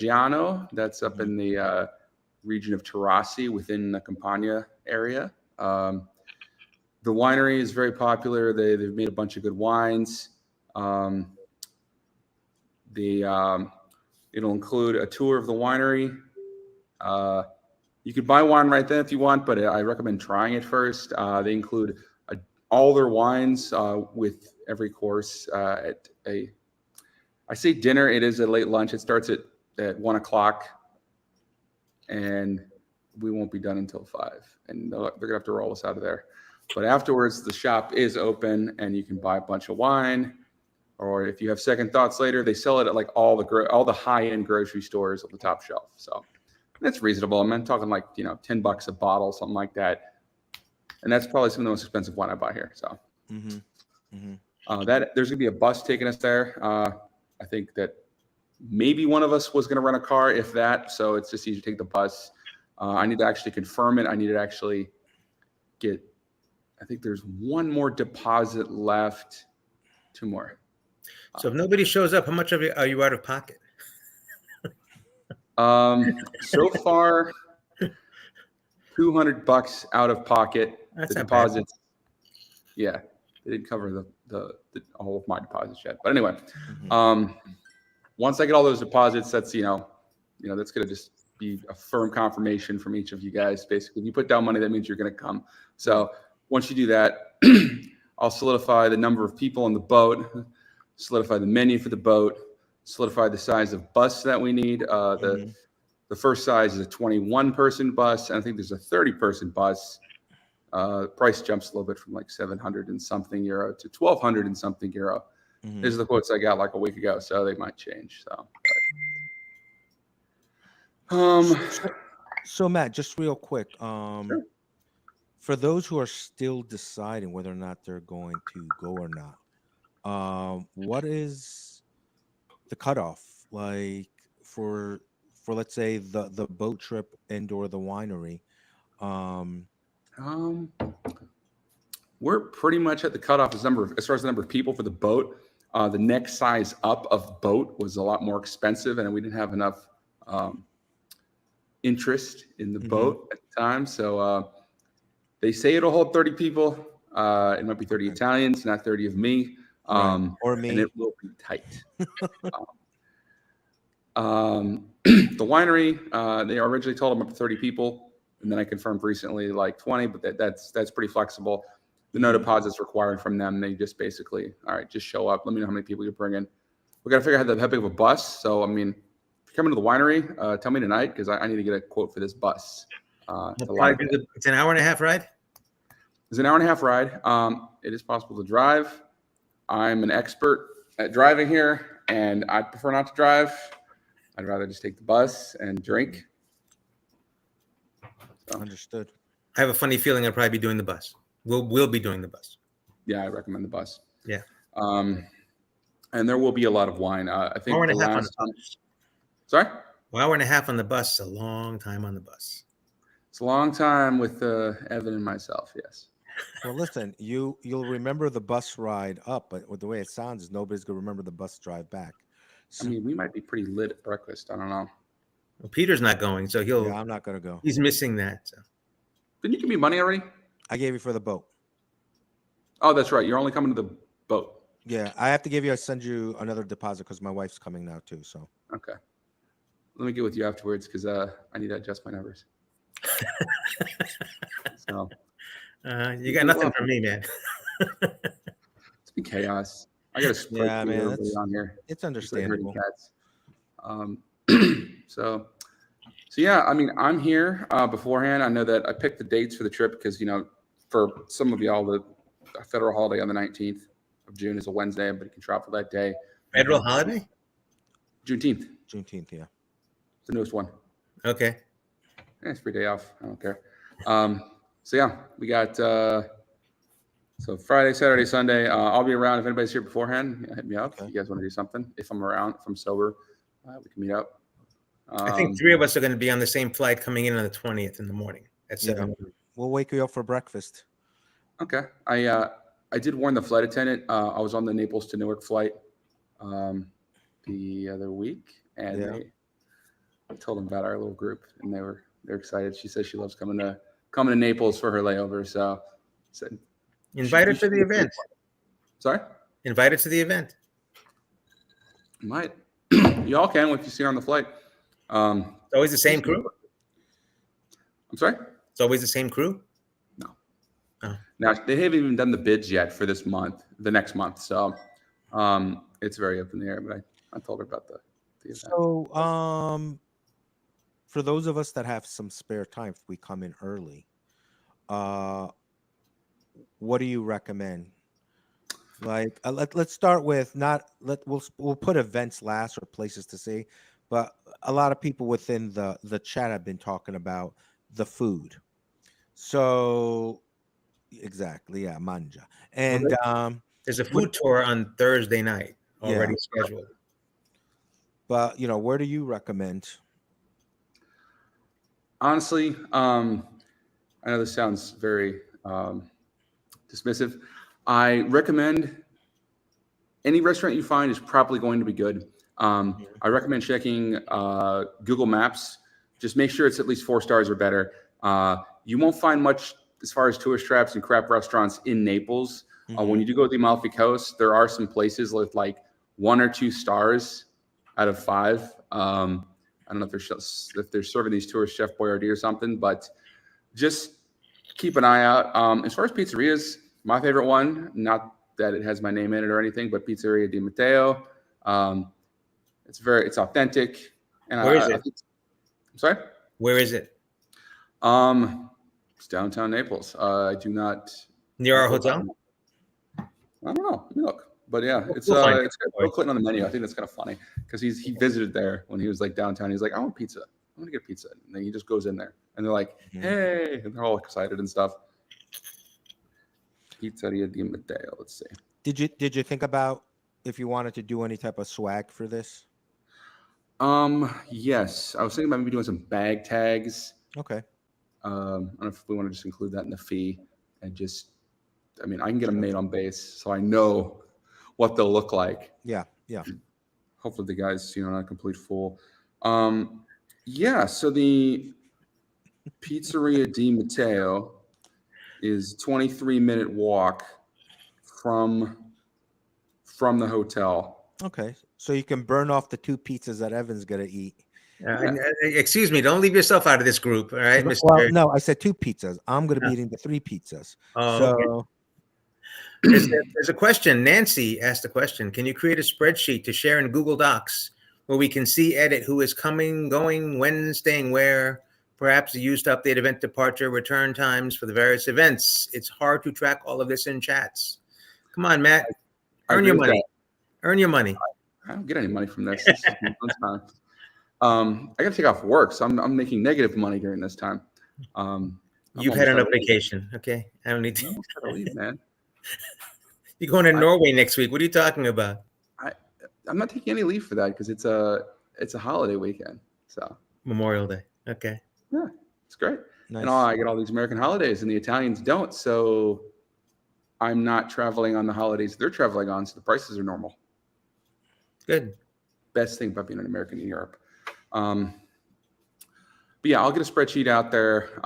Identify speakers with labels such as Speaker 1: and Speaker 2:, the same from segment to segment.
Speaker 1: Giano. That's up in the region of Taurasi within the Campania area. The winery is very popular. They've made a bunch of good wines. It'll include a tour of the winery. You could buy wine right then if you want, but I recommend trying it first. They include all their wines with every course I say dinner. It is a late lunch. It starts at 1 o'clock, and we won't be done until 5. And they're gonna have to roll us out of there. But afterwards, the shop is open, and you can buy a bunch of wine. Or if you have second thoughts later, they sell it at like all the high-end grocery stores on the top shelf. So that's reasonable. I'm talking like $10 a bottle, something like that. And that's probably some of the most expensive wine I buy here. So that there's gonna be a bus taking us there. I think that maybe one of us was gonna rent a car, if that. So it's just easier to take the bus. I need to actually confirm it. I need to actually get. I think there's one more deposit left. 2 more.
Speaker 2: So if nobody shows up, how much of it are you out of pocket?
Speaker 1: So far, $200 out of pocket.
Speaker 2: That's
Speaker 1: the
Speaker 2: not bad.
Speaker 1: deposits. Yeah, they didn't cover the all of my deposits yet. But anyway, once I get all those deposits, that's that's gonna just be a firm confirmation from each of you guys. Basically, if you put down money, that means you're gonna come. So once you do that, I'll solidify the number of people on the boat, solidify the menu for the boat, solidify the size of bus that we need. The first size is a 21-person bus, and I think there's a 30-person bus. Price jumps a little bit from like 700 and something euro to 1,200 and something euro. These are the quotes I got like a week ago, so they might change.
Speaker 3: So Matt, just real quick,
Speaker 1: Sure.
Speaker 3: for those who are still deciding whether or not they're going to go or not, what is the cutoff like for let's say the boat trip and or the winery?
Speaker 1: We're pretty much at the cutoff as far as the number of people for the boat. The next size up of boat was a lot more expensive, and we didn't have enough interest in the boat at the time. So they say it'll hold 30 people. It might be 30 Italians, not 30 of me.
Speaker 3: Or me.
Speaker 1: And it will be tight. The winery, they originally told them up to 30 people, and then I confirmed recently like 20, but that's pretty flexible. The no deposits required from them. They just basically, all right, just show up. Let me know how many people you're bringing. We got to figure out how big of a bus. So, I mean, if you're coming to the winery, tell me tonight because I need to get a quote for this bus.
Speaker 2: It's an hour and a half ride?
Speaker 1: It's an hour and a half ride. It is possible to drive. I'm an expert at driving here, and I prefer not to drive. I'd rather just take the bus and drink. So,
Speaker 3: Understood.
Speaker 2: I have a funny feeling I'll probably be doing the bus. We'll be doing the bus.
Speaker 1: yeah, I recommend the bus.
Speaker 2: Yeah.
Speaker 1: And there will be a lot of wine. I think
Speaker 2: Hour and
Speaker 1: the
Speaker 2: a half on
Speaker 1: last
Speaker 2: the
Speaker 1: time.
Speaker 2: bus.
Speaker 1: Sorry?
Speaker 2: Well, hour and a half on the bus is a long time on the bus.
Speaker 1: It's a long time with Evan and myself, yes.
Speaker 3: Well, listen, you'll remember the bus ride up, but with the way it sounds, is nobody's gonna remember the bus drive back.
Speaker 1: I mean, we might be pretty lit at breakfast. I don't know.
Speaker 2: Well, Peter's not going, so
Speaker 3: Yeah, I'm not gonna go.
Speaker 2: he's missing that. So.
Speaker 1: Didn't you give me money already?
Speaker 3: I gave you for the boat.
Speaker 1: Oh, that's right. You're only coming to the boat.
Speaker 3: Yeah, I have to send you another deposit because my wife's coming now too. So
Speaker 1: Okay. Let me get with you afterwards because I need to adjust my numbers. So
Speaker 2: You got nothing from me, man.
Speaker 1: it's been chaos. I got to spray
Speaker 3: Yeah, man,
Speaker 1: everybody on here.
Speaker 3: it's
Speaker 1: Just like herding
Speaker 3: understandable.
Speaker 1: cats. So yeah, I mean, I'm here beforehand. I know that I picked the dates for the trip because, for some of y'all, the federal holiday on the 19th of June is a Wednesday, but you can travel that day.
Speaker 2: Federal holiday?
Speaker 1: Juneteenth,
Speaker 3: Juneteenth, yeah.
Speaker 1: the newest one.
Speaker 2: Okay.
Speaker 1: Yeah, it's free day off. I don't care. So yeah, we got so Friday, Saturday, Sunday. I'll be around if anybody's here beforehand. Hit me up if you guys want to do something. If I'm around, if I'm sober, we can meet up.
Speaker 2: I think 3 of us are going to be on the same flight coming in on the 20th in the morning at 7.
Speaker 3: We'll wake you up for breakfast.
Speaker 1: Okay. I did warn the flight attendant. I was on the Naples to Newark flight the other week, and told them about our little group, and they're excited. She says she loves coming to Naples for her layover. So said
Speaker 2: Invite her
Speaker 1: you
Speaker 2: to
Speaker 1: should
Speaker 2: the
Speaker 1: get
Speaker 2: event.
Speaker 1: Sorry,
Speaker 2: Invite her to the event.
Speaker 1: might you all can if you see her on the flight.
Speaker 2: It's always the same crew.
Speaker 1: I'm sorry.
Speaker 2: It's always the same crew.
Speaker 1: No.
Speaker 2: Oh.
Speaker 1: Now they haven't even done the bids yet for this month, the next month. So it's very up in the air. But I told her about the event.
Speaker 3: So, for those of us that have some spare time, if we come in early, what do you recommend? Like, let's start with we'll put events last or places to see, but a lot of people within the chat have been talking about the food. So exactly, yeah, manja, and
Speaker 2: There's a food tour on Thursday night already scheduled.
Speaker 3: But where do you recommend?
Speaker 1: Honestly, I know this sounds very dismissive. I recommend any restaurant you find is probably going to be good. I recommend checking Google Maps. Just make sure it's at least 4 stars or better. You won't find much as far as tourist traps and crap restaurants in Naples. When you do go to the Amalfi Coast, there are some places with like 1 or 2 stars out of 5. I don't know if they're serving these tourists Chef Boyardee or something, but just keep an eye out. As far as pizzerias, my favorite one, not that it has my name in it or anything, but Pizzeria Di Matteo. It's authentic. And
Speaker 2: Where is it?
Speaker 1: I'm sorry?
Speaker 2: Where is it?
Speaker 1: It's downtown Naples. I do not.
Speaker 2: Near our hotel?
Speaker 1: I don't know. Let me look. But yeah, it's
Speaker 2: We'll find
Speaker 1: got Bill Clinton on the menu. I think that's kind of funny because he visited there when he was like downtown. He's like, I want pizza. I'm gonna get pizza. And then he just goes in there and they're like, hey, and they're all excited and stuff. Pizzeria Di Matteo. Let's see.
Speaker 3: Did you think about if you wanted to do any type of swag for this?
Speaker 1: Yes, I was thinking about maybe doing some bag tags.
Speaker 3: Okay.
Speaker 1: I don't know if we want to just include that in the fee and I can get them made on base so I know what they'll look like.
Speaker 3: Yeah.
Speaker 1: Hopefully the guy's, not a complete fool. Yeah, so the Pizzeria Di Matteo is 23-minute walk from the hotel.
Speaker 3: Okay. So you can burn off the 2 pizzas that Evan's gonna eat.
Speaker 2: Excuse me, don't leave yourself out of this group, all right, Mr.
Speaker 3: Well, no, I said 2 pizzas. I'm gonna be eating the 3 pizzas.
Speaker 2: Oh,
Speaker 3: so
Speaker 2: okay. There's a question. Nancy asked a question. Can you create a spreadsheet to share in Google Docs where we can see, edit who is coming, going, when, staying where, perhaps used to update event departure, return times for the various events? It's hard to track all of this in chats. Come on, Matt. Earn your money. Earn your money.
Speaker 1: I don't get any money from this. This is fun time. I got to take off work, so I'm making negative money during this time.
Speaker 2: You've had enough vacation. Okay. I don't need to
Speaker 1: leave, man.
Speaker 2: You're going to Norway next week. What are you talking about?
Speaker 1: I'm not taking any leave for that because it's a holiday weekend. So
Speaker 2: Memorial Day. Okay.
Speaker 1: Yeah, it's great.
Speaker 3: nice.
Speaker 1: And I get all these American holidays, and the Italians don't. So I'm not traveling on the holidays they're traveling on, so the prices are normal.
Speaker 2: Good.
Speaker 1: Best thing about being an American in Europe. But yeah, I'll get a spreadsheet out there.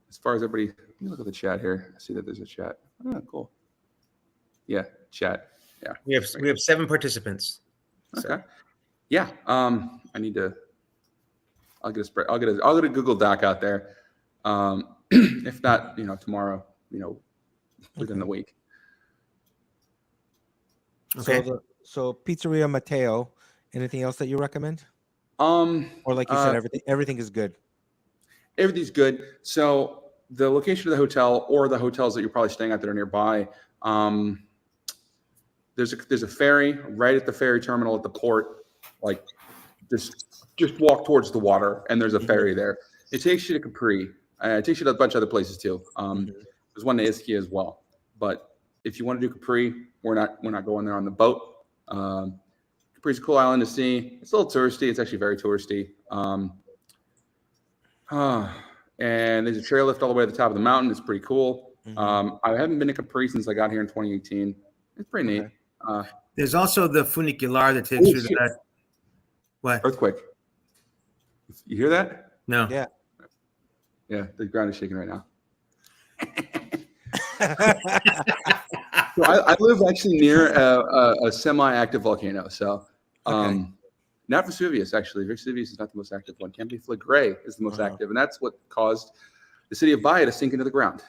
Speaker 1: As far as everybody, let me look at the chat here. I see that there's a chat. Oh, cool. Yeah, chat. Yeah.
Speaker 2: We have 7 participants.
Speaker 1: Okay. So. Yeah. I need to. I'll get a Google Doc out there. If not, tomorrow. Within the week.
Speaker 2: Okay.
Speaker 3: So Pizzeria Matteo. Anything else that you recommend? Or like you said, everything is good.
Speaker 1: Everything's good. So the location of the hotel or the hotels that you're probably staying at that are nearby. There's a ferry right at the ferry terminal at the port. Like just walk towards the water, and there's a ferry there. It takes you to Capri. It takes you to a bunch of other places too. There's one to Ischia as well. But if you want to do Capri, we're not going there on the boat. Capri's a cool island to see. It's a little touristy. It's actually very touristy. And there's a chairlift all the way to the top of the mountain. It's pretty cool. I haven't been to Capri since I got here in 2018. It's pretty neat.
Speaker 2: There's also the funicular that takes you to that. What?
Speaker 1: Earthquake. You hear that?
Speaker 2: No.
Speaker 3: Yeah.
Speaker 1: Yeah, the ground is shaking right now. So I live actually near a semi-active volcano. So
Speaker 3: Okay.
Speaker 1: not Vesuvius, actually. Vesuvius is not the most active one. Campi Flegrei is the most active, and that's what caused the city of Bahia to sink into the ground.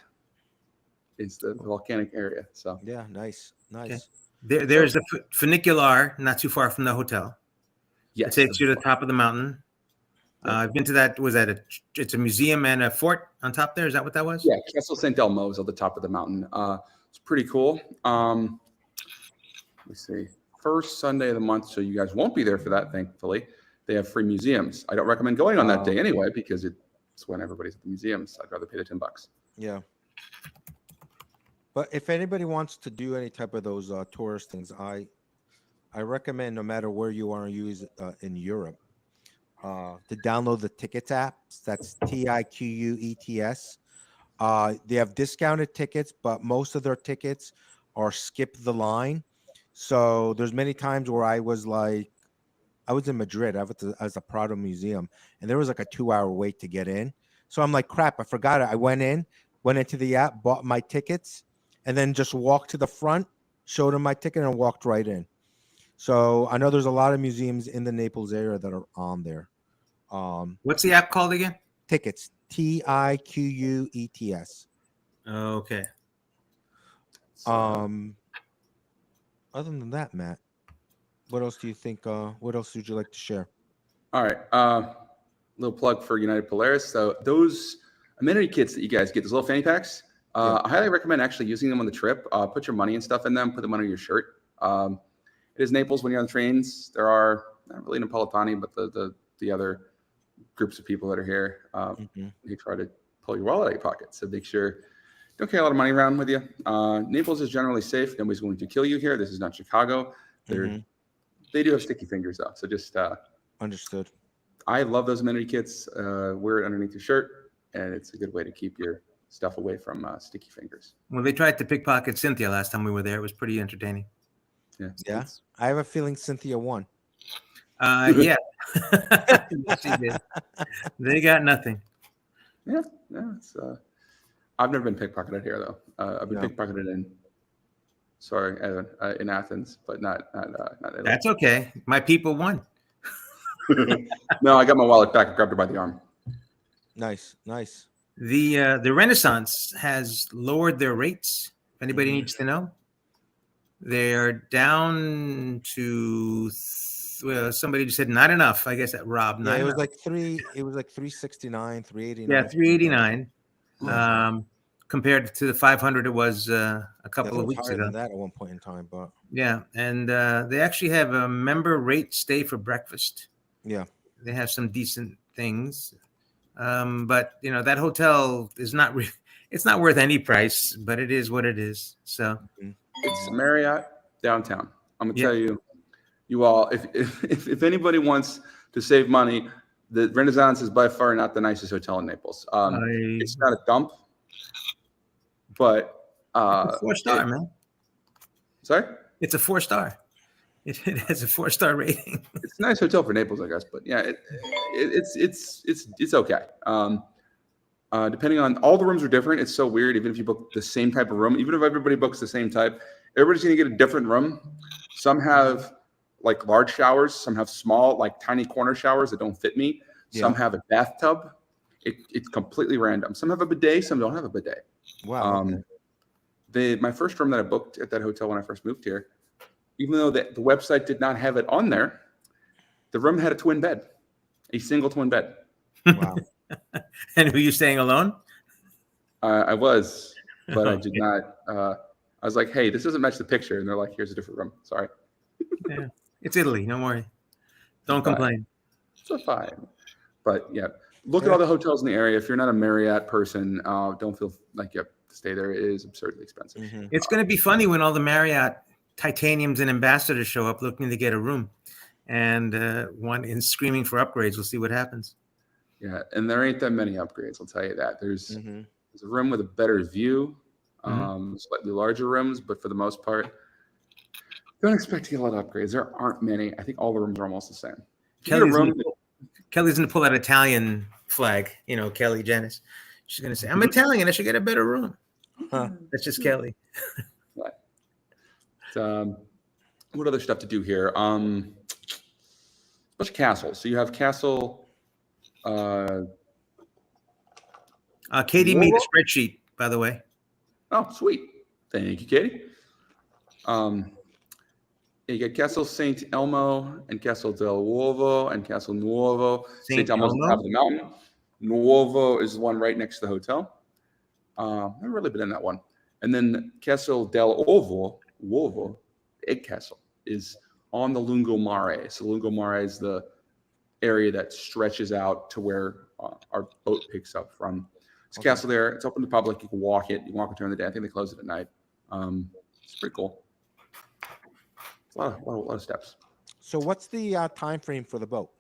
Speaker 1: It's the volcanic area. So
Speaker 3: Yeah, nice.
Speaker 2: Okay.
Speaker 3: Nice.
Speaker 2: There's the funicular not too far from the hotel.
Speaker 1: yes,
Speaker 2: It takes you to the top of the mountain. I've been to that. Was that it's a museum and a fort on top there? Is that what that was?
Speaker 1: yeah, Castle St. Elmo is on the top of the mountain. It's pretty cool. Let's see. First Sunday of the month, so you guys won't be there for that, thankfully. They have free museums. I don't recommend going on that day anyway because it's when everybody's at the museums. I'd rather pay the $10.
Speaker 3: Yeah. But if anybody wants to do any type of those tourist things, I recommend, no matter where you are in Europe, to download the tickets apps. That's TIQUETS. They have discounted tickets, but most of their tickets are skip the line. So there's many times where I was in Madrid. I was at the Prado Museum, and there was like a 2-hour wait to get in. So I'm like, crap, I forgot it. I went into the app, bought my tickets, and then just walked to the front, showed them my ticket, and walked right in. So I know there's a lot of museums in the Naples area that are on there.
Speaker 2: What's the app called again?
Speaker 3: Tickets, TIQUETS.
Speaker 2: Okay.
Speaker 3: Other than that, Matt, what else do you think? What else would you like to share?
Speaker 1: All right. Little plug for United Polaris. So those amenity kits that you guys get, those little fanny packs, I highly recommend actually using them on the trip. Put your money and stuff in them. Put them under your shirt. It is Naples when you're on the trains. There are not really Napolitani, but the other groups of people that are here. They try to pull your wallet out of your pocket. So make sure don't carry a lot of money around with you. Naples is generally safe. Nobody's going to kill you here. This is not Chicago. They do have sticky fingers though. So just
Speaker 3: Understood.
Speaker 1: I love those amenity kits. Wear it underneath your shirt, and it's a good way to keep your stuff away from sticky fingers.
Speaker 2: Well, they tried to pickpocket Cynthia last time we were there. It was pretty entertaining.
Speaker 3: Yeah. I have a feeling Cynthia won.
Speaker 2: Yeah. Yes, she did. They got nothing.
Speaker 1: Yeah. It's, I've never been pickpocketed here though. I've been pickpocketed in Athens, but not Italy.
Speaker 2: That's okay. My people won.
Speaker 1: No, I got my wallet back and grabbed her by the arm.
Speaker 3: Nice.
Speaker 2: The Renaissance has lowered their rates. If anybody needs to know, they are down to. Well, somebody just said not enough. I guess that Rob.
Speaker 3: Yeah, it was like 369, 389.
Speaker 2: Yeah, 389. Compared to the 500 it was a couple of weeks ago.
Speaker 3: Than that at one point in time, but
Speaker 2: yeah, and they actually have a member rate stay for breakfast.
Speaker 3: Yeah,
Speaker 2: they have some decent things, but that hotel is not. It's not worth any price, but it is what it is. So
Speaker 1: it's Marriott downtown. I'm gonna tell you. You all, if anybody wants to save money, the Renaissance is by far not the nicest hotel in Naples. It's not a dump, but
Speaker 2: it's a 4-star, man.
Speaker 1: Sorry,
Speaker 2: it's a 4-star. It has a 4-star rating.
Speaker 1: It's a nice hotel for Naples, I guess, but yeah, it's okay. Depending on all the rooms are different. It's so weird. Even if you book the same type of room, even if everybody books the same type, everybody's gonna get a different room. Some have like large showers, some have small, like tiny corner showers that don't fit me. Some have a bathtub. It's completely random. Some have a bidet, some don't have a bidet.
Speaker 3: Wow.
Speaker 1: My first room that I booked at that hotel when I first moved here, even though the website did not have it on there, the room had a twin bed, a single twin bed.
Speaker 3: Wow.
Speaker 2: And were you staying alone?
Speaker 1: I was, but I did not. I was like, hey, this doesn't match the picture. And they're like, here's a different room. Sorry.
Speaker 2: Yeah. It's Italy. Don't worry. Don't complain.
Speaker 1: It's fine. But yeah, look at all the hotels in the area. If you're not a Marriott person, don't feel like you have to stay there. It is absurdly expensive.
Speaker 2: It's going to be funny when all the Marriott titaniums and ambassadors show up looking to get a room, and one in screaming for upgrades. We'll see what happens.
Speaker 1: Yeah, and there ain't that many upgrades. I'll tell you that. There's a room with a better view, slightly larger rooms, but for the most part, don't expect to get a lot of upgrades. There aren't many. I think all the rooms are almost the same.
Speaker 2: Kelly's gonna pull that Italian flag. You know, Kelly Janice. She's gonna say, "I'm Italian. I should get a better room."
Speaker 3: Huh.
Speaker 2: That's just Kelly.
Speaker 1: But, what other stuff to do here? A bunch of castles. So you have Castle.
Speaker 2: Katie made
Speaker 1: Whoa.
Speaker 2: a spreadsheet, by the way.
Speaker 1: Oh, sweet. Thank you, Katie. You get Castle St. Elmo and Castle del Uovo and Castle Nuovo.
Speaker 2: St.
Speaker 1: Elmo's on
Speaker 2: Elmo?
Speaker 1: top of the mountain. Nuovo is the one right next to the hotel. I've never really been in that one. And then Castle del Uovo, Egg Castle, is on the Lungomare. So Lungomare is the area that stretches out to where our boat picks up from. It's a castle there. It's open to the public. You can walk it. You can walk it during the day. I think they close it at night. It's pretty cool. A lot of steps.
Speaker 3: So what's the time frame for the boat?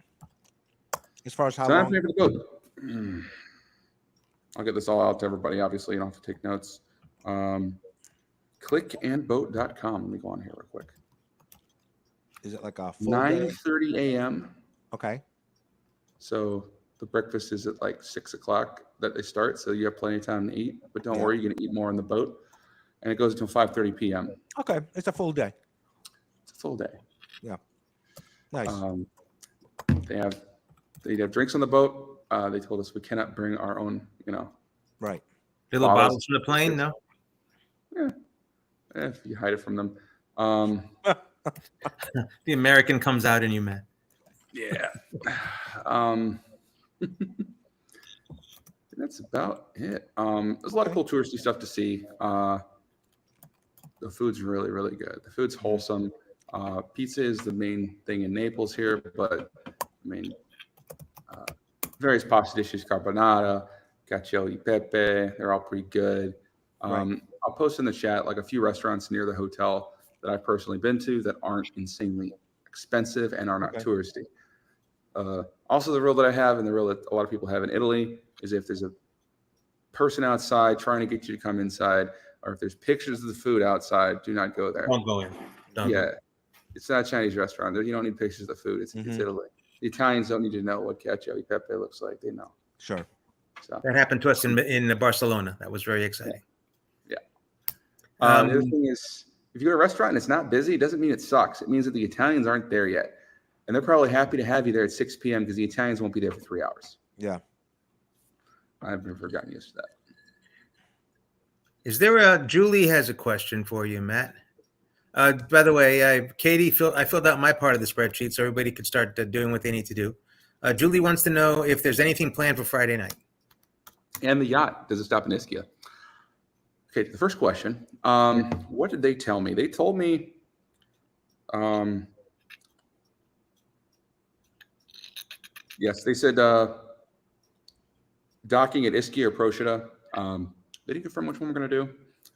Speaker 3: As far as how
Speaker 1: Time
Speaker 3: long?
Speaker 1: frame for the boat. I'll get this all out to everybody. Obviously, you don't have to take notes. Clickandboat.com. Let me go on here real quick.
Speaker 3: Is it like a full day?
Speaker 1: 9:30 a.m.
Speaker 3: Okay.
Speaker 1: So the breakfast is at like 6 o'clock that they start. So you have plenty of time to eat. But don't worry, you're going to eat more on the boat. And it goes until 5:30 p.m.
Speaker 3: Okay. It's a full day.
Speaker 1: It's a full day.
Speaker 3: Yeah. Nice.
Speaker 1: They have drinks on the boat. They told us we cannot bring our own,
Speaker 3: Right.
Speaker 2: Little bottles from the plane, no?
Speaker 1: Yeah. If you hide it from them.
Speaker 2: The American comes out in you, man.
Speaker 1: Yeah. That's about it. There's a lot of cool touristy stuff to see. The food's really, really good. The food's wholesome. Pizza is the main thing in Naples here, but various pasta dishes, carbonara, cacio e pepe, they're all pretty good. I'll post in the chat like a few restaurants near the hotel that I've personally been to that aren't insanely expensive and are not touristy. Also, the rule that I have and the rule that a lot of people have in Italy is if there's a person outside trying to get you to come inside, or if there's pictures of the food outside, do not go there.
Speaker 2: Don't go in.
Speaker 1: It's not a Chinese restaurant. You don't need pictures of the food. It's Italy. The Italians don't need to know what cacio e pepe looks like. They know.
Speaker 3: Sure.
Speaker 1: So
Speaker 2: that happened to us in Barcelona. That was very exciting.
Speaker 1: Yeah. The other thing is, if you go to a restaurant and it's not busy, it doesn't mean it sucks. It means that the Italians aren't there yet. And they're probably happy to have you there at 6 p.m. because the Italians won't be there for 3 hours.
Speaker 3: Yeah.
Speaker 1: I've never gotten used to that.
Speaker 2: Is there Julie has a question for you, Matt. By the way, Katie, I filled out my part of the spreadsheet so everybody could start doing what they need to do. Julie wants to know if there's anything planned for Friday night.
Speaker 1: And the yacht, does it stop in Ischia? Okay, the first question. What did they tell me? They told me yes, they said docking at Ischia or Procida. They didn't confirm which one we're going to do.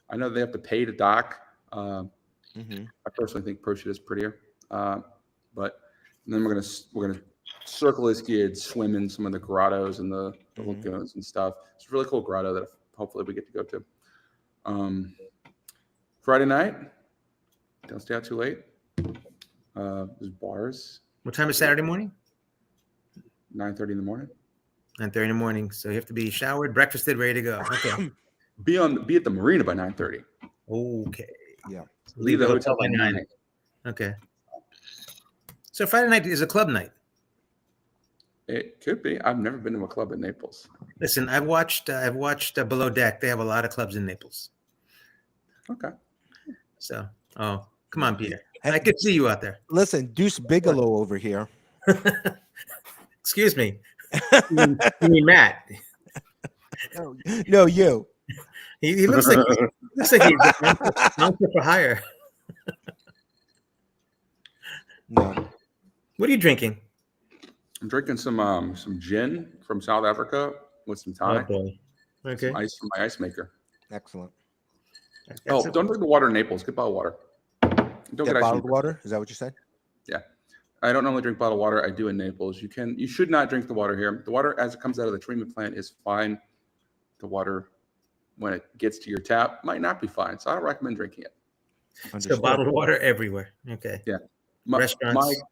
Speaker 1: I know they have to pay to dock. I personally think Procida is prettier. But then we're gonna circle Ischia and swim in some of the grottos and the lagoons and stuff. It's a really cool grotto that hopefully we get to go to. Friday night, don't stay out too late. There's bars.
Speaker 2: What time is Saturday morning?
Speaker 1: 9:30 in the morning.
Speaker 2: 9:30 in the morning. So you have to be showered, breakfasted, ready to go. Okay.
Speaker 1: Be at the marina by 9:30.
Speaker 2: Okay.
Speaker 3: Yeah.
Speaker 1: Leave the hotel by 9.
Speaker 2: Okay. So Friday night is a club night.
Speaker 1: It could be. I've never been to a club in Naples.
Speaker 2: Listen, I've watched Below Deck. They have a lot of clubs in Naples.
Speaker 1: Okay.
Speaker 2: So, come on, Peter. I could see you out there.
Speaker 3: Listen, Deuce Bigelow over here.
Speaker 2: Excuse me. You mean Matt?
Speaker 3: No, you.
Speaker 2: He looks like he's an for hire.
Speaker 3: No.
Speaker 2: What are you drinking?
Speaker 1: I'm drinking some gin from South Africa with some tonic.
Speaker 2: Okay.
Speaker 1: Some ice from my ice maker.
Speaker 3: Excellent.
Speaker 1: Don't drink the water in Naples. Get bottled water. Don't
Speaker 3: Get
Speaker 1: get
Speaker 3: bottled water? Is that what you said?
Speaker 1: Yeah. I don't normally drink bottled water. I do in Naples. You should not drink the water here. The water as it comes out of the treatment plant is fine. The water when it gets to your tap might not be fine. So I don't recommend drinking it.
Speaker 2: So bottled water everywhere. Okay.
Speaker 1: Yeah.
Speaker 2: Restaurants.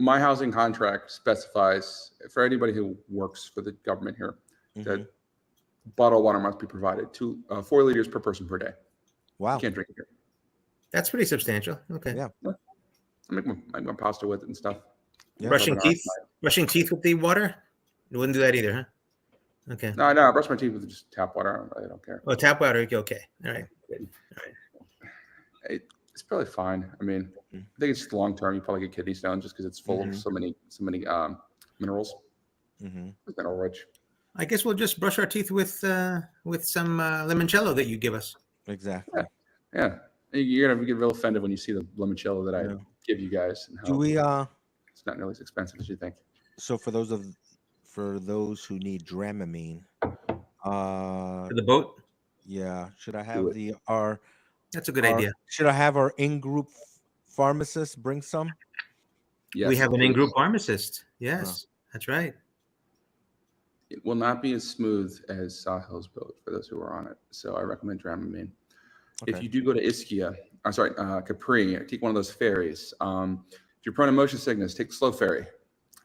Speaker 1: my housing contract specifies for anybody who works for the government here that bottled water must be provided 4 liters per person per day.
Speaker 3: Wow.
Speaker 1: You can't drink it here.
Speaker 2: That's pretty substantial. Okay.
Speaker 3: Yeah.
Speaker 1: I make my pasta with it and stuff.
Speaker 3: Yeah.
Speaker 2: Brushing
Speaker 1: Carbonara.
Speaker 2: teeth. Brushing teeth with the water. You wouldn't do that either, huh? Okay.
Speaker 1: No, I brush my teeth with just tap water. I don't care.
Speaker 2: Oh, tap water. Okay. All right. Good. All right.
Speaker 1: It's probably fine. I mean, I think it's long term. You probably get kidney stones just because it's full of so many minerals. It's mineral rich.
Speaker 2: I guess we'll just brush our teeth with some limoncello that you give us.
Speaker 3: Exactly.
Speaker 1: Yeah. You're gonna get real offended when you see the limoncello that I give you guys. And how
Speaker 3: Do we
Speaker 1: it's not nearly as expensive as you think.
Speaker 3: so for those who need Dramamine,
Speaker 2: For the boat.
Speaker 3: yeah, should I
Speaker 1: Do
Speaker 3: have
Speaker 1: it.
Speaker 2: That's a good idea.
Speaker 3: Should I have our in-group pharmacist bring some?
Speaker 1: Yes,
Speaker 2: We have an
Speaker 1: please.
Speaker 2: in-group pharmacist. Yes, that's right.
Speaker 1: It will not be as smooth as Sahil's boat for those who are on it. So I recommend Dramamine. If
Speaker 3: Okay.
Speaker 1: you do go to Ischia, Capri, take one of those ferries. If you're prone to motion sickness, take the slow ferry.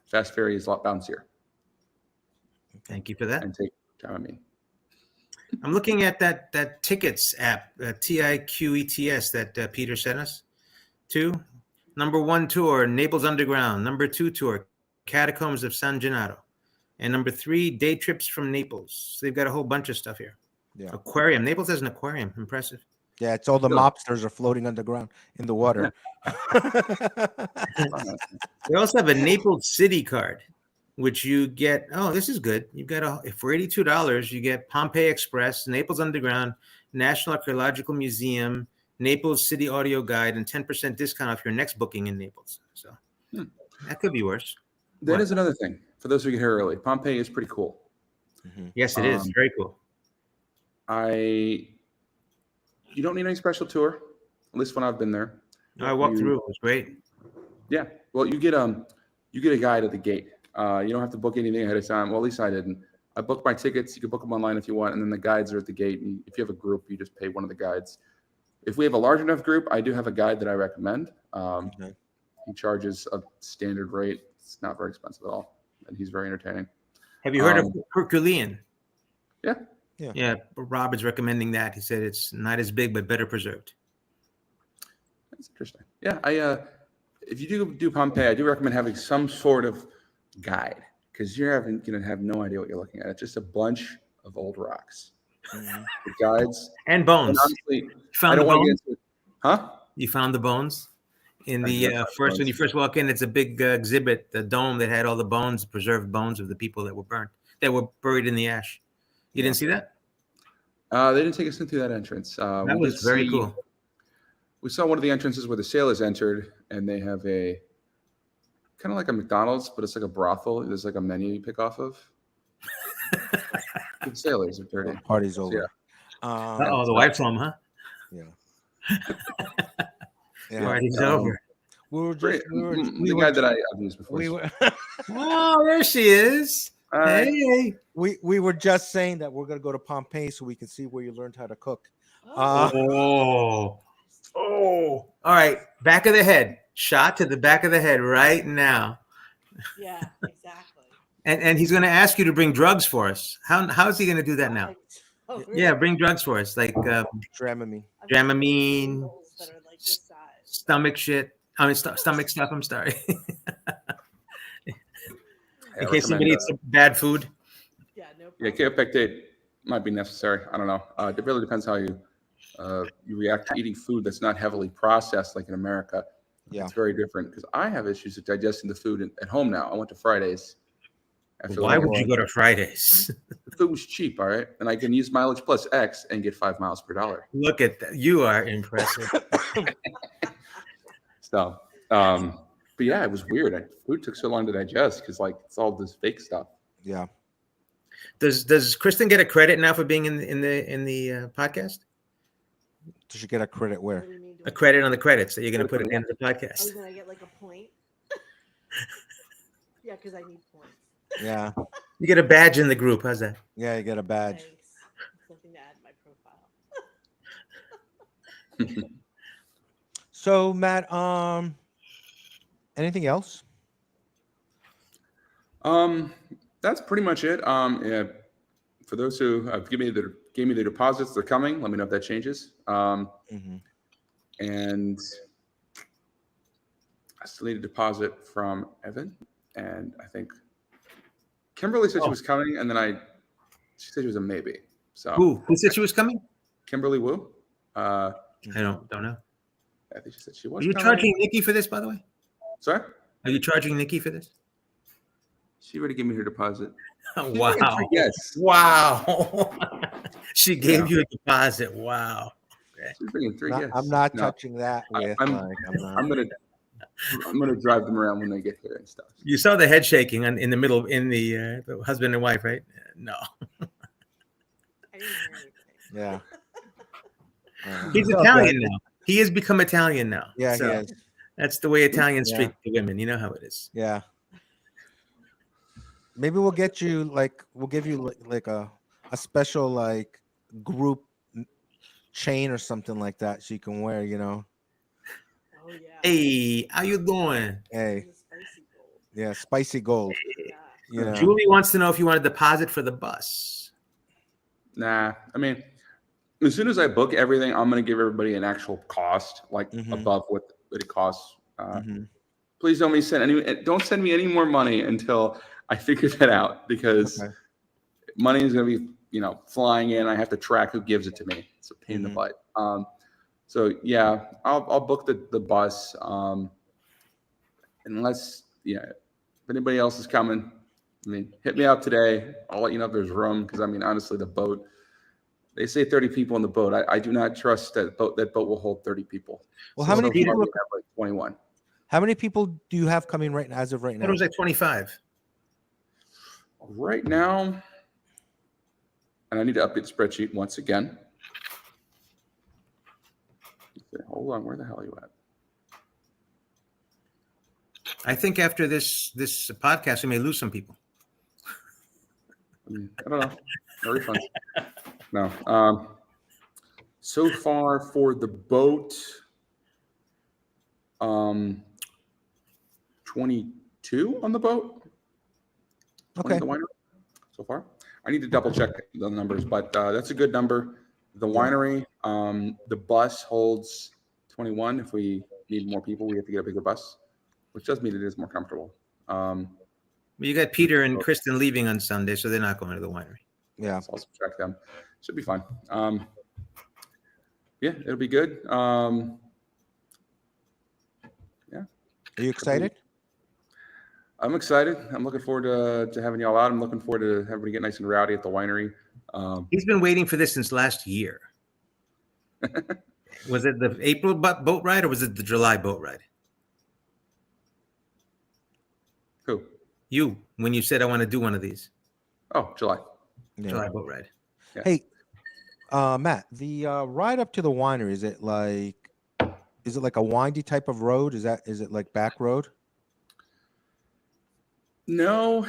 Speaker 1: Fast ferry is a lot bouncier.
Speaker 2: Thank you for that.
Speaker 1: And take Dramamine.
Speaker 2: I'm looking at that tickets app, TIQETS that Peter sent us to. Number 1 tour, Naples Underground. Number 2 tour, Catacombs of San Gennaro. And number 3, day trips from Naples. So they've got a whole bunch of stuff here.
Speaker 3: Yeah.
Speaker 2: Aquarium. Naples has an aquarium. Impressive.
Speaker 3: Yeah, it's all the mobsters are floating underground in the water.
Speaker 2: They also have a Naples City card, which you get. Oh, this is good. You've got for $82, you get Pompeii Express, Naples Underground, National Archaeological Museum, Naples City Audio Guide, and 10% discount off your next booking in Naples. So that could be worse.
Speaker 1: That is another thing. For those who get here early, Pompeii is pretty cool.
Speaker 2: Yes, it is. Very cool.
Speaker 1: You don't need any special tour, at least when I've been there.
Speaker 2: I walked through. It was great.
Speaker 1: Yeah. Well, you get a guide at the gate. You don't have to book anything ahead of time. Well, at least I didn't. I booked my tickets. You can book them online if you want, and then the guides are at the gate. And if you have a group, you just pay one of the guides. If we have a large enough group, I do have a guide that I recommend. He charges a standard rate. It's not very expensive at all, and he's very entertaining.
Speaker 2: Have you heard of Herculean?
Speaker 1: Yeah.
Speaker 2: Yeah. Rob is recommending that. He said it's not as big, but better preserved.
Speaker 1: That's interesting. Yeah. If you do Pompeii, I do recommend having some sort of guide because you're going to have no idea what you're looking at. It's just a bunch of old rocks. The guides
Speaker 2: and bones.
Speaker 1: And honestly,
Speaker 2: you found
Speaker 1: I don't
Speaker 2: the
Speaker 1: want
Speaker 2: bones?
Speaker 1: to get into it. Huh?
Speaker 2: You found the bones in the first when you first walk in. It's a big exhibit, the dome that had all the bones, preserved bones of the people that were burnt, that were buried in the ash. You didn't see that?
Speaker 1: They didn't take us into that entrance.
Speaker 2: That was very cool.
Speaker 1: We saw one of the entrances where the sailors entered, and they have a kind of like a McDonald's, but it's like a brothel. There's like a menu you pick off of. The sailors are dirty.
Speaker 3: Party's over.
Speaker 2: Yeah. The wife's home, huh?
Speaker 3: Yeah.
Speaker 2: Party's over.
Speaker 3: We were just
Speaker 1: the guy that I've used before.
Speaker 2: Oh, there she is. Hey.
Speaker 3: We were just saying that we're gonna go to Pompeii so we can see where you learned how to cook.
Speaker 2: All right. Back of the head. Shot to the back of the head right now.
Speaker 4: Yeah, exactly.
Speaker 2: And he's going to ask you to bring drugs for us. How is he going to do that now?
Speaker 4: Oh, really?
Speaker 2: Yeah, bring drugs for us, like
Speaker 3: Dramamine,
Speaker 4: that are like this size.
Speaker 2: stomach shit. I mean, stomach stuff. I'm sorry. In case somebody eats some bad food.
Speaker 4: Yeah, no
Speaker 1: Yeah, kaopectate might be necessary. I don't know. It really depends how you react to eating food that's not heavily processed, like in America.
Speaker 3: Yeah,
Speaker 1: it's very different because I have issues with digesting the food at home now. I went to Fridays.
Speaker 2: Why would you go to Fridays?
Speaker 1: The food was cheap, all right, and I can use mileage plus X and get 5 miles per dollar.
Speaker 2: Look at that! You are impressive.
Speaker 1: So, but yeah, it was weird. Food took so long to digest because like it's all this fake stuff.
Speaker 3: Yeah.
Speaker 2: Does Kristen get a credit now for being in the podcast?
Speaker 3: Does she get a credit where?
Speaker 2: A credit on the credits that you're going to put at the end of the podcast.
Speaker 4: Oh, then I get like a point. Yeah, because I need points.
Speaker 3: Yeah.
Speaker 2: You get a badge in the group. How's that?
Speaker 3: Yeah, you get a badge.
Speaker 4: Thanks. Something to add to my profile.
Speaker 3: So Matt, anything else?
Speaker 1: That's pretty much it. Yeah, for those who gave me the deposits, they're coming. Let me know if that changes.
Speaker 3: Mm-hmm.
Speaker 1: And I still need a deposit from Evan, and I think Kimberly said she was coming, and then she said she was a maybe. So
Speaker 2: Who said she was coming?
Speaker 1: Kimberly Wu.
Speaker 2: I don't know.
Speaker 1: I think she said she
Speaker 2: Are
Speaker 1: was
Speaker 2: you
Speaker 1: coming.
Speaker 2: charging Nikki for this, by the way?
Speaker 1: Sorry?
Speaker 2: Are you charging Nikki for this?
Speaker 1: She already gave me her deposit.
Speaker 2: Wow.
Speaker 1: Yes.
Speaker 2: Wow. She gave
Speaker 1: Yeah.
Speaker 2: you a deposit. Wow.
Speaker 1: She's bringing 3 guests.
Speaker 3: I'm not
Speaker 1: No,
Speaker 3: touching that with
Speaker 1: I'm
Speaker 3: like I'm not.
Speaker 1: I'm gonna drive them around when they get here and stuff.
Speaker 2: You saw the head shaking in the middle in the husband and wife, right? No.
Speaker 4: I didn't hear anything.
Speaker 3: Yeah.
Speaker 2: He's
Speaker 3: Okay.
Speaker 2: Italian now. He has become Italian now.
Speaker 3: Yeah,
Speaker 2: So
Speaker 3: he is.
Speaker 2: that's the way Italians
Speaker 3: Yeah.
Speaker 2: treat the women. You know how it is.
Speaker 3: Yeah. Maybe we'll get you we'll give you like a special like group chain or something like that so you can wear,
Speaker 4: Oh yeah.
Speaker 2: Hey, how you doing?
Speaker 3: Hey,
Speaker 4: The spicy gold.
Speaker 3: yeah, spicy gold.
Speaker 4: Yeah.
Speaker 2: Julie wants to know if you want a deposit for the bus.
Speaker 1: Nah, I mean, as soon as I book everything, I'm gonna give everybody an actual cost, like above what it costs. Please don't send me any more money until I figure that out, because money is gonna be flying in. I have to track who gives it to me. It's a pain in the butt. So yeah, I'll book the bus. Unless if anybody else is coming, I mean, hit me up today. I'll let you know if there's room, because I mean, honestly, the boat. They say 30 people on the boat. I do not trust that boat. That boat will hold 30 people.
Speaker 3: Well, how many people
Speaker 1: we have like 21?
Speaker 3: How many people do you have coming as of right now?
Speaker 2: It was like 25.
Speaker 1: Right now, and I need to update the spreadsheet once again. Hold on, where the hell are you at?
Speaker 2: I think after this podcast, we may lose some people.
Speaker 1: I don't know. No refunds. No. So far for the boat, 22 on the boat.
Speaker 3: Okay.
Speaker 1: The winery so far. I need to double check the numbers, but that's a good number. The winery, the bus holds 21. If we need more people, we have to get a bigger bus, which does mean it is more comfortable.
Speaker 2: Well, you got Peter and Kristen leaving on Sunday, so they're not going to the winery.
Speaker 3: Yeah.
Speaker 1: So I'll subtract them. Should be fine. Yeah, it'll be good. Yeah.
Speaker 3: Are you excited?
Speaker 1: I'm excited. I'm looking forward to having y'all out. I'm looking forward to everybody get nice and rowdy at the winery.
Speaker 2: He's been waiting for this since last year. Was it the April boat ride or was it the July boat ride?
Speaker 1: Who?
Speaker 2: You, when you said I want to do one of these.
Speaker 1: Oh, July.
Speaker 3: Yeah.
Speaker 2: July boat ride.
Speaker 1: Yeah.
Speaker 3: Hey, Matt, the ride up to the winery, is it like a windy type of road? Is it like back road?
Speaker 1: No,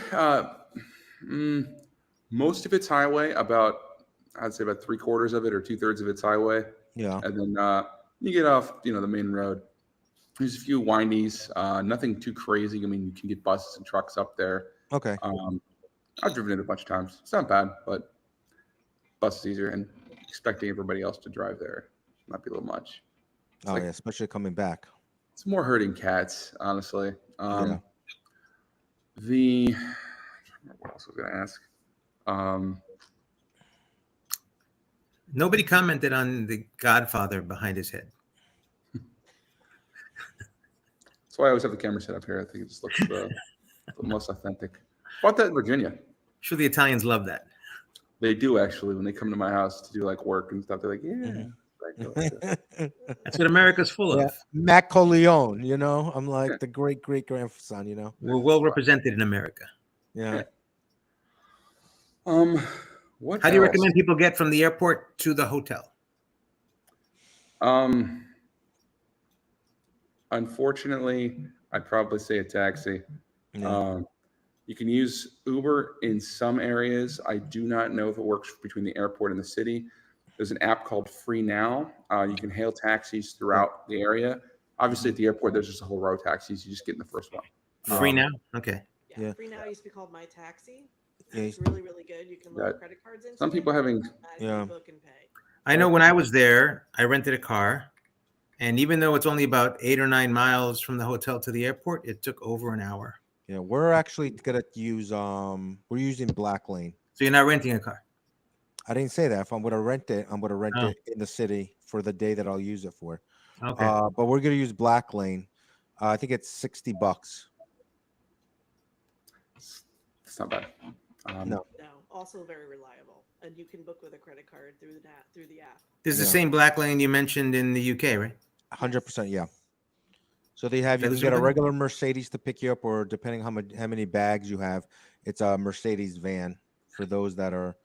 Speaker 1: most of it's highway. I'd say about 3/4 of it or 2/3 of it's highway.
Speaker 3: Yeah.
Speaker 1: And then you get off, the main road. There's a few windies, nothing too crazy. I mean, you can get buses and trucks up there.
Speaker 3: Okay.
Speaker 1: I've driven it a bunch of times. It's not bad, but bus is easier, and expecting everybody else to drive there might be a little much.
Speaker 3: Yeah, especially coming back.
Speaker 1: It's more herding cats, honestly.
Speaker 3: Yeah.
Speaker 1: I don't remember what else I was going to ask.
Speaker 2: Nobody commented on the Godfather behind his head.
Speaker 1: That's why I always have the camera set up here. I think it just looks the most authentic. Bought that in Virginia.
Speaker 2: I'm sure the Italians love that.
Speaker 1: They do, actually. When they come to my house to do like work and stuff, they're like, yeah.
Speaker 2: That's what America's full of.
Speaker 3: Matt Corleone, I'm like the great grandson,
Speaker 2: We're well represented in America.
Speaker 3: Yeah.
Speaker 1: What?
Speaker 2: How do you recommend people get from the airport to the hotel?
Speaker 1: Unfortunately, I'd probably say a taxi.
Speaker 3: Yeah.
Speaker 1: You can use Uber in some areas. I do not know if it works between the airport and the city. There's an app called Free Now. You can hail taxis throughout the area. Obviously, at the airport, there's just a whole row of taxis. You just get in the first one.
Speaker 2: Free now? Okay.
Speaker 4: Yeah,
Speaker 3: Yeah.
Speaker 4: Free Now used to be called My Taxi.
Speaker 3: Yeah.
Speaker 4: It's really, really good. You can load
Speaker 1: That-
Speaker 4: credit cards into
Speaker 1: Some people
Speaker 4: it,
Speaker 1: having
Speaker 4: as
Speaker 3: Yeah.
Speaker 4: you book and pay.
Speaker 2: I know when I was there, I rented a car, and even though it's only about 8 or 9 miles from the hotel to the airport, it took over an hour.
Speaker 3: Yeah, we're actually gonna use we're using Black Lane.
Speaker 2: So you're not renting a car.
Speaker 3: I didn't say that. If I'm gonna rent it, I'm gonna rent
Speaker 2: Oh.
Speaker 3: it in the city for the day that I'll use it for.
Speaker 2: Okay.
Speaker 3: But we're gonna use Black Lane. I think it's $60.
Speaker 1: it's not bad.
Speaker 3: No.
Speaker 4: No, also very reliable, and you can book with a credit card through the app.
Speaker 2: This is the
Speaker 3: Yeah.
Speaker 2: same Black Lane you mentioned in the UK, right?
Speaker 3: 100%, yeah. So they have you
Speaker 2: That's
Speaker 3: can get a
Speaker 2: super.
Speaker 3: regular Mercedes to pick you up, or depending how many bags you have, it's a Mercedes van for those that are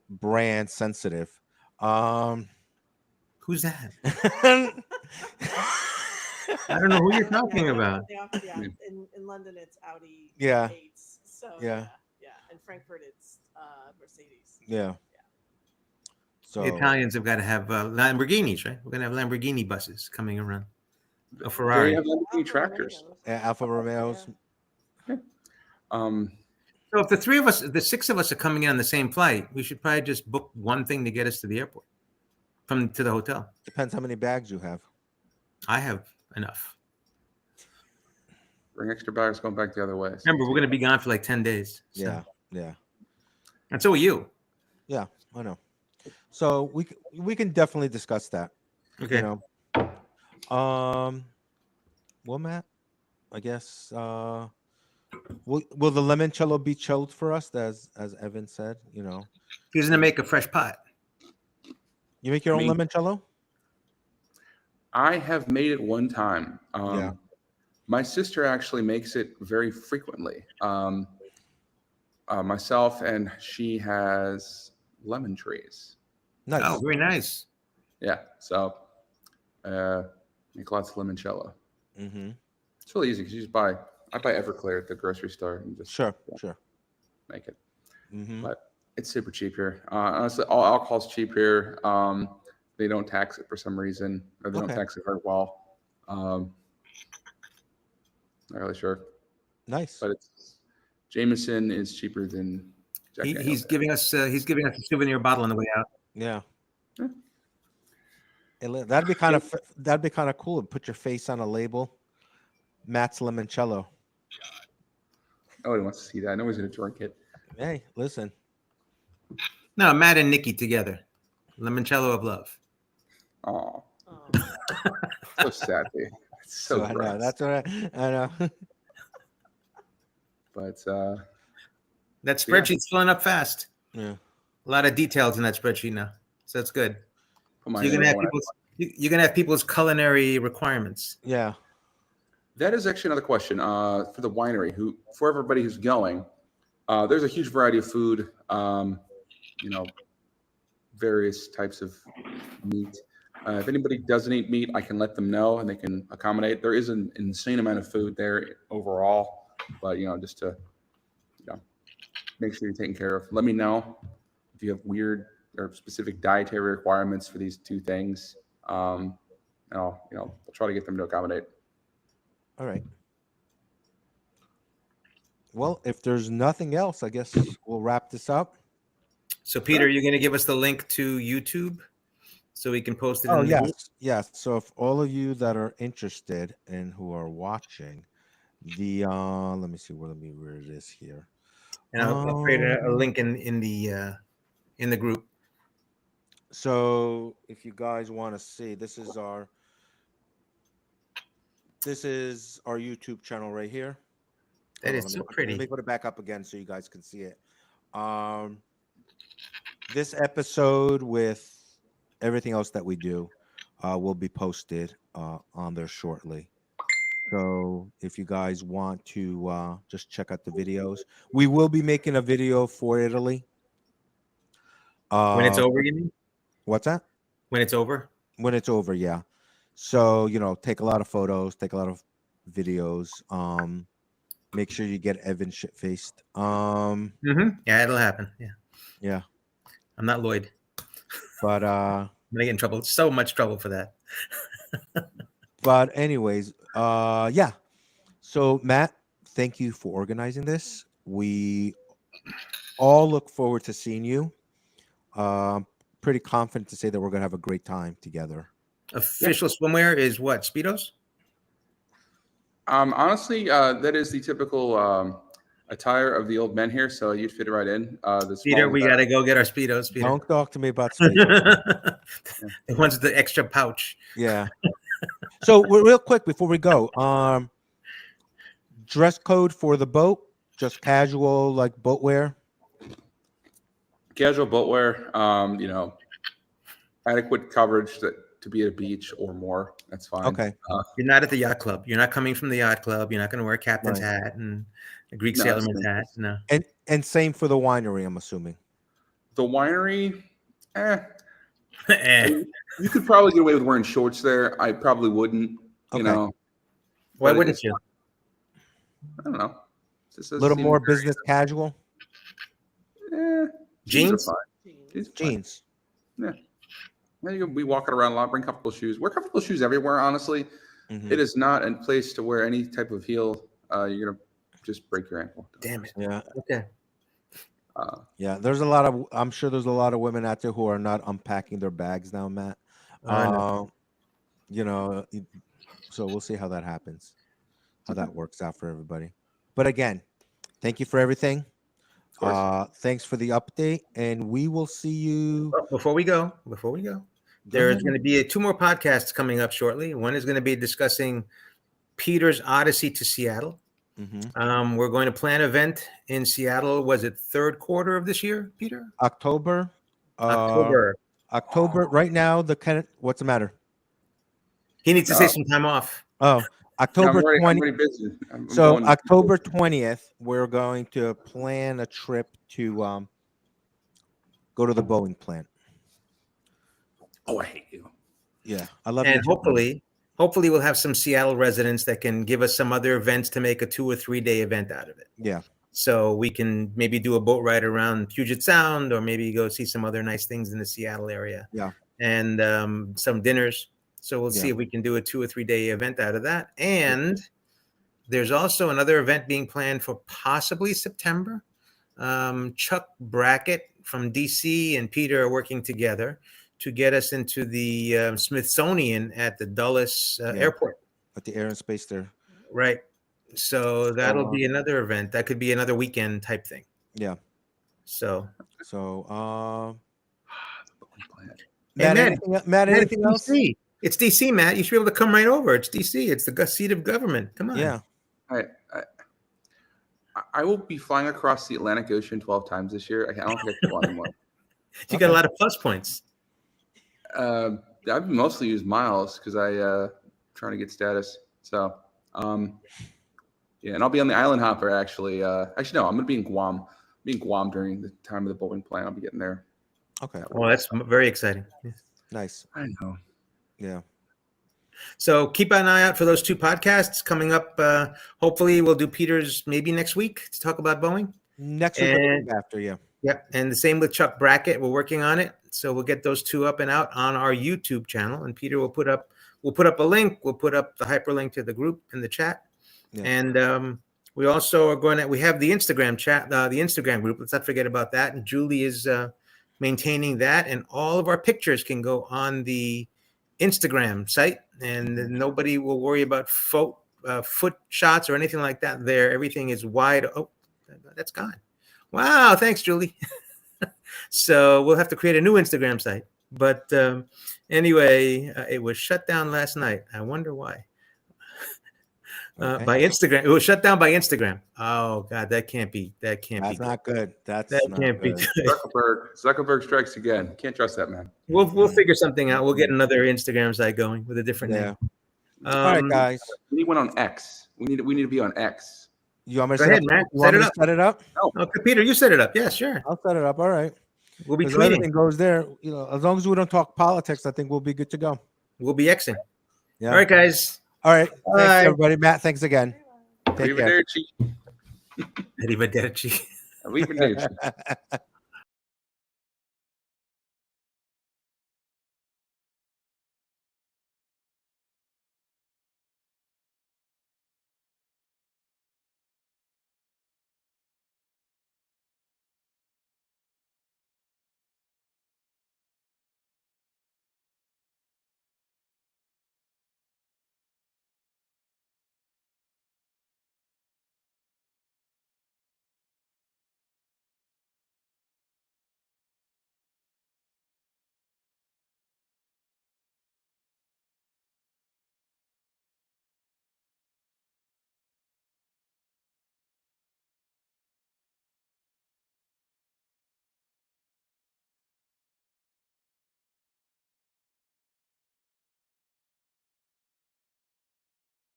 Speaker 3: brand sensitive.
Speaker 2: Who's that?
Speaker 3: Yeah.
Speaker 2: I don't know who you're talking
Speaker 4: Yeah,
Speaker 2: about.
Speaker 4: yeah. In London, it's Audi
Speaker 3: Yeah.
Speaker 4: 8s. So
Speaker 3: Yeah.
Speaker 4: yeah. In Frankfurt, it's Mercedes.
Speaker 3: So
Speaker 2: The Italians have got to have Lamborghinis, right? We're gonna have Lamborghini buses coming around. A Ferrari.
Speaker 1: They have Lamborghini
Speaker 4: Alfa
Speaker 1: tractors.
Speaker 4: Romeos.
Speaker 3: yeah, Alfa Romeos.
Speaker 4: Yeah.
Speaker 2: So if the three of us, the six of us are coming in on the same flight, we should probably just book one thing to get us to the airport to the hotel.
Speaker 3: Depends how many bags you have.
Speaker 2: I have enough.
Speaker 1: Bring extra bags going back the other way.
Speaker 2: Remember, we're going to be gone for like 10 days. So.
Speaker 3: Yeah.
Speaker 2: And so are you.
Speaker 3: Yeah, I know. So we can definitely discuss that.
Speaker 2: Okay.
Speaker 3: You know. Well, Matt, I guess will the limoncello be chilled for us, as Evan said? You know,
Speaker 2: He's going to make a fresh pot.
Speaker 3: you make your own
Speaker 1: Me?
Speaker 3: limoncello.
Speaker 1: I have made it one time.
Speaker 3: Yeah.
Speaker 1: My sister actually makes it very frequently. Myself, and she has lemon trees.
Speaker 3: Nice.
Speaker 2: Oh, very nice.
Speaker 1: Yeah, so make lots of limoncello.
Speaker 3: Mm-hmm.
Speaker 1: It's really easy because you just I buy Everclear at the grocery store and just
Speaker 3: Sure.
Speaker 1: make it.
Speaker 3: Mm-hmm.
Speaker 1: But it's super cheap here. Honestly, all alcohol's cheap here. They don't tax it for some reason, or they don't
Speaker 3: Okay.
Speaker 1: tax it very well. Not really sure,
Speaker 3: Nice.
Speaker 1: but it's Jameson is cheaper than Jack
Speaker 2: He's
Speaker 1: Daniel's.
Speaker 2: giving us a souvenir bottle on the way out.
Speaker 3: Yeah.
Speaker 1: Yeah.
Speaker 3: That'd be kind of cool. Put your face on a label. Matt's limoncello.
Speaker 1: Nobody wants to see that. Nobody's going to drink it.
Speaker 3: Hey, listen.
Speaker 2: No, Matt and Nikki together. Limoncello of love.
Speaker 1: Oh,
Speaker 4: Oh,
Speaker 1: so sad. Dude. It's so
Speaker 3: I know.
Speaker 1: gross.
Speaker 3: That's what I know.
Speaker 1: But
Speaker 2: That spreadsheet's filling up fast.
Speaker 3: Yeah.
Speaker 2: A lot of details in that spreadsheet now. So that's good.
Speaker 1: put my
Speaker 2: You're gonna
Speaker 1: name
Speaker 2: have
Speaker 1: on it.
Speaker 2: you're gonna have people's culinary requirements.
Speaker 3: Yeah.
Speaker 1: That is actually another question for the winery. For everybody who's going, there's a huge variety of food. Various types of meat. If anybody doesn't eat meat, I can let them know and they can accommodate. There is an insane amount of food there overall, but just to make sure you're taken care of. Let me know if you have weird or specific dietary requirements for these two things. And I'll try to get them to accommodate.
Speaker 3: All right. Well, if there's nothing else, I guess we'll wrap this up.
Speaker 2: So Peter, you're gonna give us the link to YouTube so we can post it
Speaker 3: Oh,
Speaker 2: in the group?
Speaker 3: yes. So if all of you that are interested and who are watching, let me see where it is here.
Speaker 2: And I'll create a link in the group.
Speaker 3: So if you guys want to see, this is our YouTube channel right here.
Speaker 2: That
Speaker 3: Hold
Speaker 2: is
Speaker 3: on,
Speaker 2: so
Speaker 3: let
Speaker 2: pretty.
Speaker 3: me put it back up again so you guys can see it. This episode with everything else that we do will be posted on there shortly. So if you guys want to just check out the videos, we will be making a video for Italy.
Speaker 2: When it's over, you mean?
Speaker 3: What's that?
Speaker 2: When it's over?
Speaker 3: When it's over, yeah. So take a lot of photos, take a lot of videos. Make sure you get Evan shit faced.
Speaker 2: Yeah, it'll happen.
Speaker 3: Yeah.
Speaker 2: I'm not Lloyd.
Speaker 3: But
Speaker 2: I'm gonna get in trouble. So much trouble for that.
Speaker 3: But anyways, yeah. So Matt, thank you for organizing this. We all look forward to seeing you. Pretty confident to say that we're going to have a great time together.
Speaker 2: Official swimwear is what? Speedos?
Speaker 1: Honestly, that is the typical attire of the old men here, so you'd fit right in. The
Speaker 2: Peter,
Speaker 1: small,
Speaker 2: we got to go get our Speedos, Peter.
Speaker 3: Don't talk to me about Speedos.
Speaker 2: The ones with the extra pouch.
Speaker 3: Yeah. So real quick before we go, dress code for the boat, just casual like boat wear.
Speaker 1: casual boat wear. Adequate coverage to be at a beach or more. That's fine.
Speaker 3: Okay.
Speaker 2: You're not at the yacht club. You're not coming from the yacht club. You're not going to wear a captain's hat and a Greek
Speaker 1: No,
Speaker 2: sailorman's hat. No.
Speaker 3: And same for the winery, I'm assuming.
Speaker 1: The winery,
Speaker 2: Eh.
Speaker 1: you could probably get away with wearing shorts there. I probably wouldn't. You
Speaker 3: Okay.
Speaker 1: know,
Speaker 2: Why
Speaker 1: but
Speaker 2: wouldn't
Speaker 1: it's-
Speaker 2: you?
Speaker 1: I don't know. Just
Speaker 3: A
Speaker 1: doesn't
Speaker 3: little
Speaker 1: seem
Speaker 3: more
Speaker 1: very-
Speaker 3: business casual.
Speaker 2: Jeans?
Speaker 1: are fine. Jeans are fine.
Speaker 3: Jeans.
Speaker 1: Yeah. Now you can be walking around a lot, bring comfortable shoes. Wear comfortable shoes everywhere, honestly.
Speaker 3: Mhm.
Speaker 1: It is not a place to wear any type of heel. You're going to just break your ankle.
Speaker 2: Damn it.
Speaker 3: Yeah.
Speaker 2: Okay.
Speaker 3: Yeah. I'm sure there's a lot of women out there who are not unpacking their bags now, Matt.
Speaker 2: I know.
Speaker 3: So we'll see how that happens, how that works out for everybody. But again, thank you for everything.
Speaker 1: Of course.
Speaker 3: Thanks for the update, and we will see you.
Speaker 2: Oh, before we go, there's going to be two more podcasts coming up shortly. One is going to be discussing Peter's Odyssey to Seattle.
Speaker 3: Mhm.
Speaker 2: We're going to plan an event in Seattle. Was it third quarter of this year, Peter?
Speaker 3: October.
Speaker 2: October.
Speaker 3: October. Right now, what's the matter?
Speaker 2: He needs to take some time off.
Speaker 3: Oh, October
Speaker 1: I'm
Speaker 3: 20.
Speaker 1: already busy. I'm
Speaker 3: So
Speaker 1: going-
Speaker 3: October 20th, we're going to plan a trip to go to the Boeing plant.
Speaker 1: Oh, I hate you.
Speaker 3: Yeah, I love
Speaker 2: And
Speaker 3: you, Japan.
Speaker 2: hopefully we'll have some Seattle residents that can give us some other events to make a 2 or 3 day event out of it.
Speaker 3: Yeah,
Speaker 2: So we can maybe do a boat ride around Puget Sound, or maybe go see some other nice things in the Seattle area.
Speaker 3: Yeah.
Speaker 2: And some dinners. So we'll see
Speaker 3: Yeah.
Speaker 2: if we can do a 2 or 3 day event out of that. And there's also another event being planned for possibly September. Chuck Brackett from DC and Peter are working together to get us into the Smithsonian at the Dulles Airport.
Speaker 3: at the Air and Space there.
Speaker 2: Right. So that'll be another event. That could be another weekend type thing.
Speaker 3: Yeah.
Speaker 2: So,
Speaker 3: So,
Speaker 2: Hey,
Speaker 3: Matt, anything else?
Speaker 2: DC. It's DC, Matt. You should be able to come right over. It's DC. It's the seat of government. Come on.
Speaker 3: Yeah.
Speaker 1: I will be flying across the Atlantic Ocean 12 times this year. I don't think I can fly anymore.
Speaker 2: You got a lot of plus points.
Speaker 1: I've mostly used miles because trying to get status. So, yeah, and I'll be on the island hopper actually. Actually, no, I'm gonna be in Guam. Be in Guam during the time of the Boeing plant. I'll be getting there.
Speaker 3: Okay.
Speaker 2: Well, that's very exciting.
Speaker 3: Nice.
Speaker 1: I know.
Speaker 3: Yeah.
Speaker 2: So keep an eye out for those two podcasts coming up. Hopefully, we'll do Peter's maybe next week to talk about Boeing.
Speaker 3: Next week or the
Speaker 2: And-
Speaker 3: week after, yeah.
Speaker 2: Yep, and the same with Chuck Brackett. We're working on it, so we'll get those two up and out on our YouTube channel. And Peter will put up a link. We'll put up the hyperlink to the group in the chat.
Speaker 3: Yeah.
Speaker 2: And we also are we have the Instagram chat, the Instagram group. Let's not forget about that. And Julie is maintaining that, and all of our pictures can go on the Instagram site, and nobody will worry about foot shots or anything like that. There, everything is wide. Oh, that's gone. Wow, thanks, Julie. So we'll have to create a new Instagram site. But anyway, it was shut down last night. I wonder why.
Speaker 3: Okay.
Speaker 2: By Instagram, it was shut down by Instagram. Oh God, that can't be. That can't
Speaker 3: That's
Speaker 2: be.
Speaker 3: not good. That's
Speaker 2: That
Speaker 3: not
Speaker 2: can't be
Speaker 3: good.
Speaker 2: good.
Speaker 1: Zuckerberg strikes again. Can't trust that man.
Speaker 2: We'll figure something out. We'll get another Instagram site going with a different
Speaker 3: Yeah.
Speaker 2: name.
Speaker 3: All right, guys.
Speaker 1: We need one on X. We need to be on X.
Speaker 3: You want me to
Speaker 2: Go
Speaker 3: set
Speaker 2: ahead,
Speaker 3: up?
Speaker 2: Matt.
Speaker 3: You want
Speaker 2: Set
Speaker 3: me
Speaker 2: it
Speaker 3: to
Speaker 2: up.
Speaker 3: set it up?
Speaker 2: Okay, Peter, you set it up. Yeah, sure.
Speaker 3: I'll set it up. All right.
Speaker 2: We'll be
Speaker 3: As
Speaker 2: tweeting.
Speaker 3: everything goes there, as long as we don't talk politics, I think we'll be good to go.
Speaker 2: We'll be Xing.
Speaker 3: Yeah.
Speaker 2: All right, guys.
Speaker 3: All right.
Speaker 2: Bye.
Speaker 3: Thanks, everybody. Matt, thanks again. Take care.
Speaker 1: Arrivederci.
Speaker 2: Arrivederci.
Speaker 1: Arrivederci.